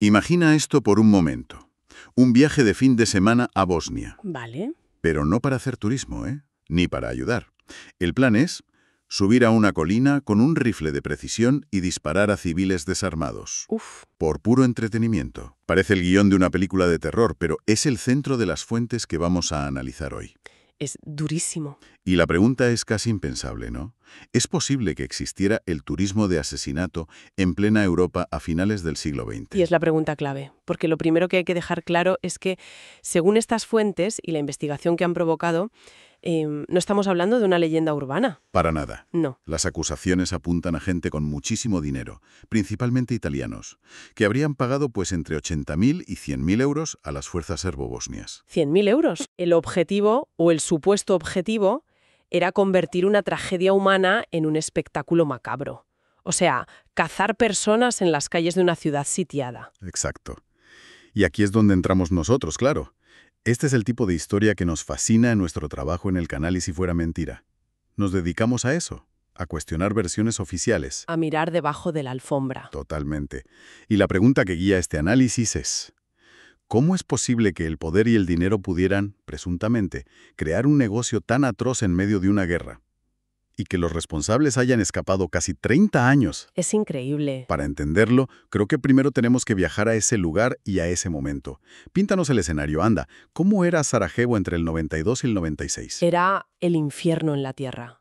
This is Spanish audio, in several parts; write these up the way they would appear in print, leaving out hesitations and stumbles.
Imagina esto por un momento. Un viaje de fin de semana a Bosnia. Vale. Pero no para hacer turismo, ¿eh? Ni para ayudar. El plan es subir a una colina con un rifle de precisión y disparar a civiles desarmados. Uf. Por puro entretenimiento. Parece el guión de una película de terror, pero es el centro de las fuentes que vamos a analizar hoy. Es durísimo. Y la pregunta es casi impensable, ¿no? ¿Es posible que existiera el turismo de asesinato en plena Europa a finales del siglo XX? Y es la pregunta clave, porque lo primero que hay que dejar claro es que, según estas fuentes y la investigación que han provocado, no estamos hablando de una leyenda urbana. Para nada. No. Las acusaciones apuntan a gente con muchísimo dinero, principalmente italianos, que habrían pagado pues entre 80.000 y 100.000 euros a las fuerzas serbobosnias. 100.000 euros. El objetivo, o el supuesto objetivo, era convertir una tragedia humana en un espectáculo macabro. O sea, cazar personas en las calles de una ciudad sitiada. Exacto. Y aquí es donde entramos nosotros, claro. Este es el tipo de historia que nos fascina en nuestro trabajo en el canal Y si fuera mentira. Nos dedicamos a eso, a cuestionar versiones oficiales. A mirar debajo de la alfombra. Totalmente. Y la pregunta que guía este análisis es: ¿cómo es posible que el poder y el dinero pudieran, presuntamente, crear un negocio tan atroz en medio de una guerra? Y que los responsables hayan escapado casi 30 años. Es increíble. Para entenderlo, creo que primero tenemos que viajar a ese lugar y a ese momento. Píntanos el escenario, anda. ¿Cómo era Sarajevo entre el 92 y el 96? Era el infierno en la tierra.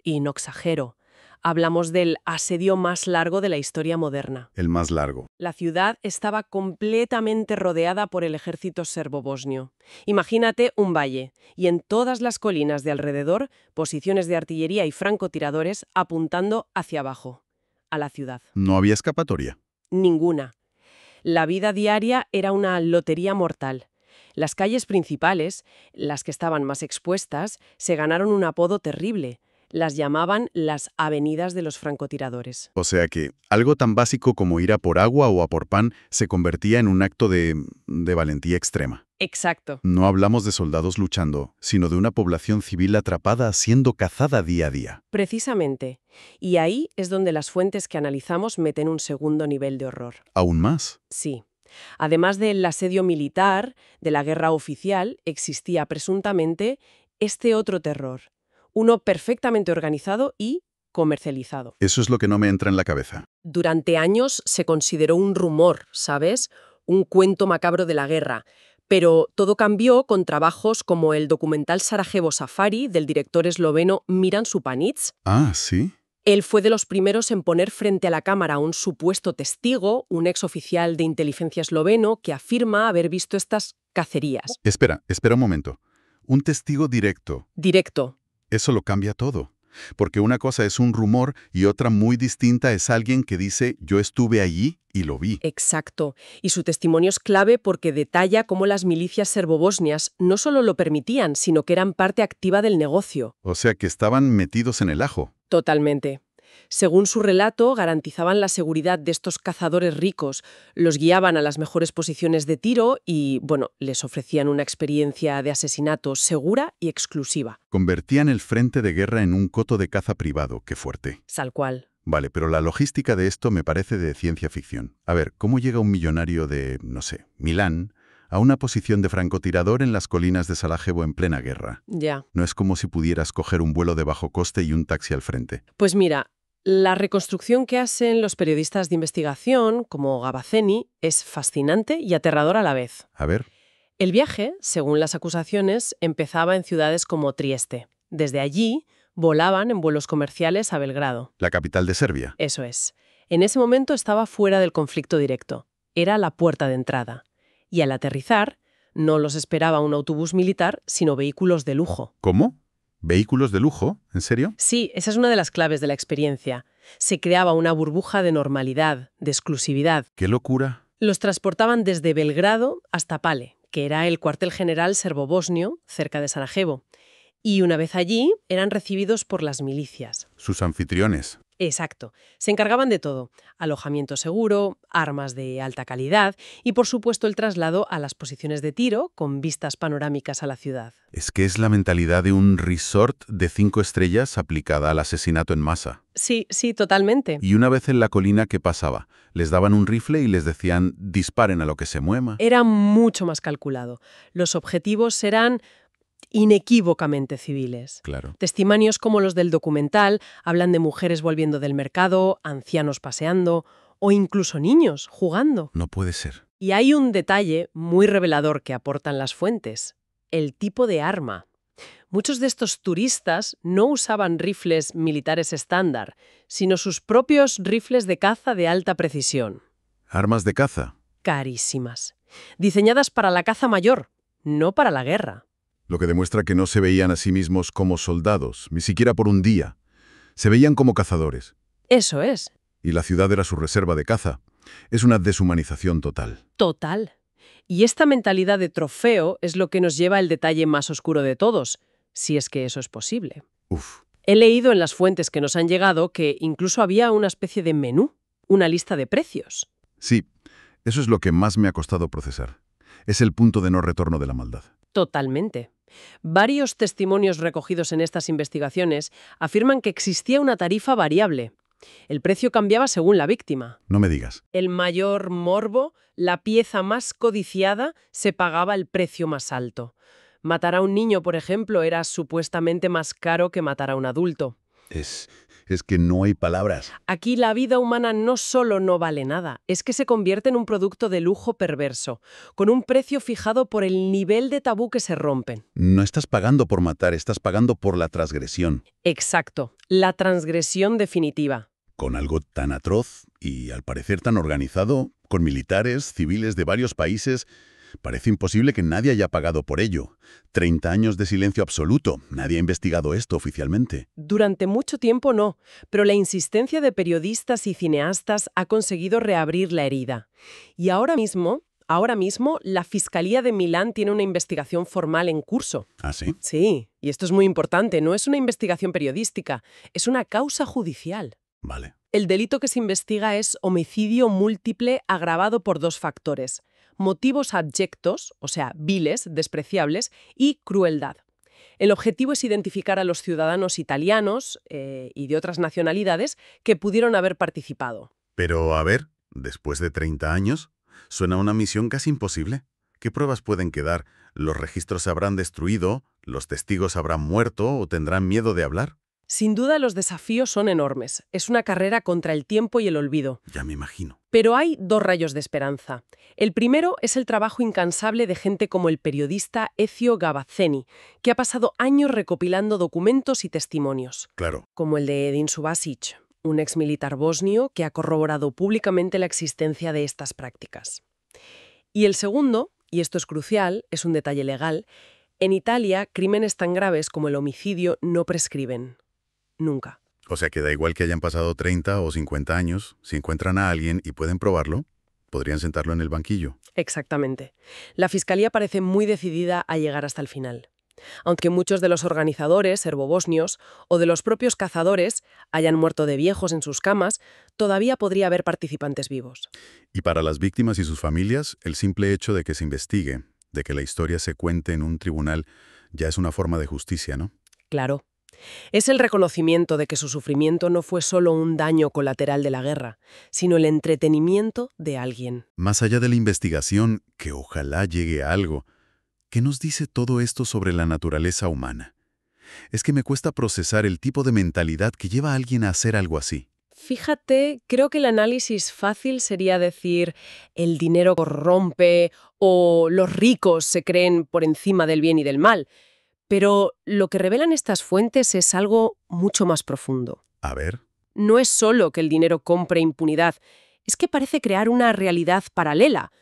Y no exagero. Hablamos del asedio más largo de la historia moderna. El más largo. La ciudad estaba completamente rodeada por el ejército serbo-bosnio. Imagínate un valle, y en todas las colinas de alrededor, posiciones de artillería y francotiradores apuntando hacia abajo, a la ciudad. No había escapatoria. Ninguna. La vida diaria era una lotería mortal. Las calles principales, las que estaban más expuestas, se ganaron un apodo terrible. Las llamaban las avenidas de los francotiradores. O sea que algo tan básico como ir a por agua o a por pan se convertía en un acto de valentía extrema. Exacto. No hablamos de soldados luchando, sino de una población civil atrapada siendo cazada día a día. Precisamente. Y ahí es donde las fuentes que analizamos meten un segundo nivel de horror. ¿Aún más? Sí. Además del asedio militar, de la guerra oficial, existía presuntamente este otro terror. Uno perfectamente organizado y comercializado. Eso es lo que no me entra en la cabeza. Durante años se consideró un rumor, ¿sabes? Un cuento macabro de la guerra. Pero todo cambió con trabajos como el documental Sarajevo Safari del director esloveno Miran Supanic. Ah, ¿sí? Él fue de los primeros en poner frente a la cámara a un supuesto testigo, un exoficial de inteligencia esloveno, que afirma haber visto estas cacerías. Espera un momento. Un testigo directo. Directo. Eso lo cambia todo. Porque una cosa es un rumor y otra muy distinta es alguien que dice yo estuve allí y lo vi. Exacto. Y su testimonio es clave porque detalla cómo las milicias serbobosnias no solo lo permitían, sino que eran parte activa del negocio. O sea que estaban metidos en el ajo. Totalmente. Según su relato, garantizaban la seguridad de estos cazadores ricos, los guiaban a las mejores posiciones de tiro y, les ofrecían una experiencia de asesinato segura y exclusiva. Convertían el frente de guerra en un coto de caza privado. ¡Qué fuerte! Tal cual. Vale, pero la logística de esto me parece de ciencia ficción. A ver, ¿cómo llega un millonario de, Milán a una posición de francotirador en las colinas de Sarajevo en plena guerra? Ya. No es como si pudieras coger un vuelo de bajo coste y un taxi al frente. Pues mira, la reconstrucción que hacen los periodistas de investigación, como Gabaceni, es fascinante y aterradora a la vez. A ver. El viaje, según las acusaciones, empezaba en ciudades como Trieste. Desde allí, volaban en vuelos comerciales a Belgrado. La capital de Serbia. Eso es. En ese momento estaba fuera del conflicto directo. Era la puerta de entrada. Y al aterrizar, no los esperaba un autobús militar, sino vehículos de lujo. ¿Cómo? ¿Vehículos de lujo? ¿En serio? Sí, esa es una de las claves de la experiencia. Se creaba una burbuja de normalidad, de exclusividad. ¡Qué locura! Los transportaban desde Belgrado hasta Pale, que era el cuartel general serbobosnio, cerca de Sarajevo. Y una vez allí, eran recibidos por las milicias. Sus anfitriones. Exacto. Se encargaban de todo. Alojamiento seguro, armas de alta calidad y, por supuesto, el traslado a las posiciones de tiro con vistas panorámicas a la ciudad. Es que es la mentalidad de un resort de 5 estrellas aplicada al asesinato en masa. Sí, sí, totalmente. Y una vez en la colina, ¿qué pasaba? Les daban un rifle y les decían, disparen a lo que se mueva. Era mucho más calculado. Los objetivos serán inequívocamente civiles. Claro. Testimonios como los del documental hablan de mujeres volviendo del mercado, ancianos paseando o incluso niños jugando. No puede ser. Y hay un detalle muy revelador que aportan las fuentes: el tipo de arma. Muchos de estos turistas no usaban rifles militares estándar, sino sus propios rifles de caza de alta precisión. Armas de caza. Carísimas. Diseñadas para la caza mayor, no para la guerra. Lo que demuestra que no se veían a sí mismos como soldados, ni siquiera por un día. Se veían como cazadores. Eso es. Y la ciudad era su reserva de caza. Es una deshumanización total. Total. Y esta mentalidad de trofeo es lo que nos lleva al detalle más oscuro de todos, si es que eso es posible. Uf. He leído en las fuentes que nos han llegado que incluso había una especie de menú, una lista de precios. Sí, eso es lo que más me ha costado procesar. Es el punto de no retorno de la maldad. Totalmente. Varios testimonios recogidos en estas investigaciones afirman que existía una tarifa variable. El precio cambiaba según la víctima. No me digas. El mayor morbo, la pieza más codiciada, se pagaba el precio más alto. Matar a un niño, por ejemplo, era supuestamente más caro que matar a un adulto. Es que no hay palabras. Aquí la vida humana no solo no vale nada, es que se convierte en un producto de lujo perverso, con un precio fijado por el nivel de tabú que se rompen. No estás pagando por matar, estás pagando por la transgresión. Exacto, la transgresión definitiva. Con algo tan atroz y, al parecer, tan organizado, con militares, civiles de varios países, parece imposible que nadie haya pagado por ello. 30 años de silencio absoluto. Nadie ha investigado esto oficialmente. Durante mucho tiempo no, pero la insistencia de periodistas y cineastas ha conseguido reabrir la herida. Y ahora mismo, la Fiscalía de Milán tiene una investigación formal en curso. ¿Ah, sí? Sí, y esto es muy importante, no es una investigación periodística, es una causa judicial. Vale. El delito que se investiga es homicidio múltiple agravado por 2 factores: motivos abyectos, o sea, viles, despreciables, y crueldad. El objetivo es identificar a los ciudadanos italianos y de otras nacionalidades que pudieron haber participado. Pero, a ver, después de 30 años, suena una misión casi imposible. ¿Qué pruebas pueden quedar? ¿Los registros se habrán destruido? ¿Los testigos habrán muerto o tendrán miedo de hablar? Sin duda los desafíos son enormes. Es una carrera contra el tiempo y el olvido. Ya me imagino. Pero hay 2 rayos de esperanza. El primero es el trabajo incansable de gente como el periodista Ezio Gavazzeni, que ha pasado años recopilando documentos y testimonios. Claro. Como el de Edin Subasic, un exmilitar bosnio que ha corroborado públicamente la existencia de estas prácticas. Y el segundo, y esto es crucial, es un detalle legal: en Italia, crímenes tan graves como el homicidio no prescriben. Nunca. O sea que da igual que hayan pasado 30 o 50 años, si encuentran a alguien y pueden probarlo, podrían sentarlo en el banquillo. Exactamente. La Fiscalía parece muy decidida a llegar hasta el final. Aunque muchos de los organizadores serbobosnios o de los propios cazadores hayan muerto de viejos en sus camas, todavía podría haber participantes vivos. Y para las víctimas y sus familias, el simple hecho de que se investigue, de que la historia se cuente en un tribunal, ya es una forma de justicia, ¿no? Claro. Es el reconocimiento de que su sufrimiento no fue solo un daño colateral de la guerra, sino el entretenimiento de alguien. Más allá de la investigación, que ojalá llegue a algo, ¿qué nos dice todo esto sobre la naturaleza humana? Es que me cuesta procesar el tipo de mentalidad que lleva a alguien a hacer algo así. Fíjate, creo que el análisis fácil sería decir el dinero corrompe o los ricos se creen por encima del bien y del mal. Pero lo que revelan estas fuentes es algo mucho más profundo. A ver. No es solo que el dinero compre impunidad, es que parece crear una realidad paralela.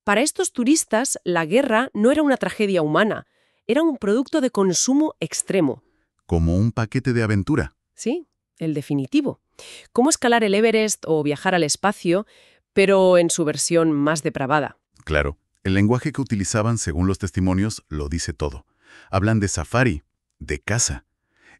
Para estos turistas, la guerra no era una tragedia humana, era un producto de consumo extremo. Como un paquete de aventura. Sí, el definitivo. Cómo escalar el Everest o viajar al espacio, pero en su versión más depravada. Claro, el lenguaje que utilizaban, según los testimonios, lo dice todo. Hablan de safari, de caza.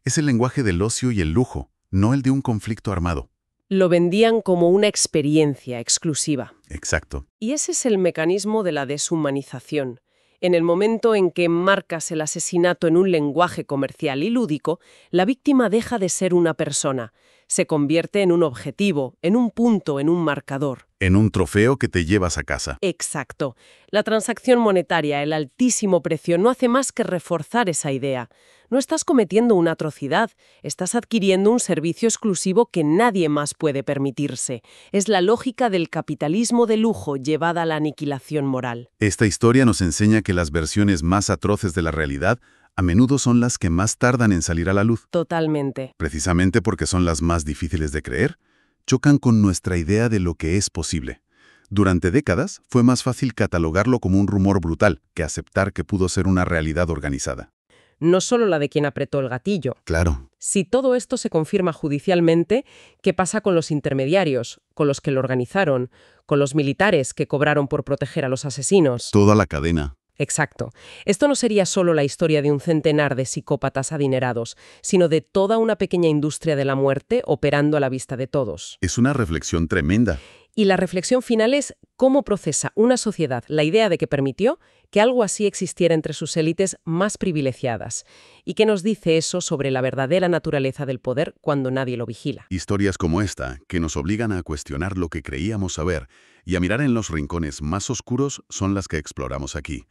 Es el lenguaje del ocio y el lujo, no el de un conflicto armado. Lo vendían como una experiencia exclusiva. Exacto. Y ese es el mecanismo de la deshumanización. En el momento en que marcas el asesinato en un lenguaje comercial y lúdico, la víctima deja de ser una persona. Se convierte en un objetivo, en un punto, en un marcador. En un trofeo que te llevas a casa. Exacto. La transacción monetaria, el altísimo precio, no hace más que reforzar esa idea. No estás cometiendo una atrocidad, estás adquiriendo un servicio exclusivo que nadie más puede permitirse. Es la lógica del capitalismo de lujo llevada a la aniquilación moral. Esta historia nos enseña que las versiones más atroces de la realidad a menudo son las que más tardan en salir a la luz. Totalmente. Precisamente porque son las más difíciles de creer, chocan con nuestra idea de lo que es posible. Durante décadas fue más fácil catalogarlo como un rumor brutal que aceptar que pudo ser una realidad organizada. No solo la de quien apretó el gatillo. Claro. Si todo esto se confirma judicialmente, ¿qué pasa con los intermediarios, con los que lo organizaron, con los militares que cobraron por proteger a los asesinos? Toda la cadena. Exacto. Esto no sería solo la historia de un centenar de psicópatas adinerados, sino de toda una pequeña industria de la muerte operando a la vista de todos. Es una reflexión tremenda. Y la reflexión final es cómo procesa una sociedad la idea de que permitió que algo así existiera entre sus élites más privilegiadas. ¿Y qué nos dice eso sobre la verdadera naturaleza del poder cuando nadie lo vigila? Historias como esta, que nos obligan a cuestionar lo que creíamos saber y a mirar en los rincones más oscuros, son las que exploramos aquí.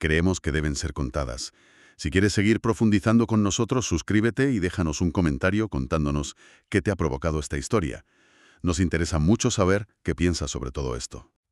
Creemos que deben ser contadas. Si quieres seguir profundizando con nosotros, suscríbete y déjanos un comentario contándonos qué te ha provocado esta historia. Nos interesa mucho saber qué piensas sobre todo esto.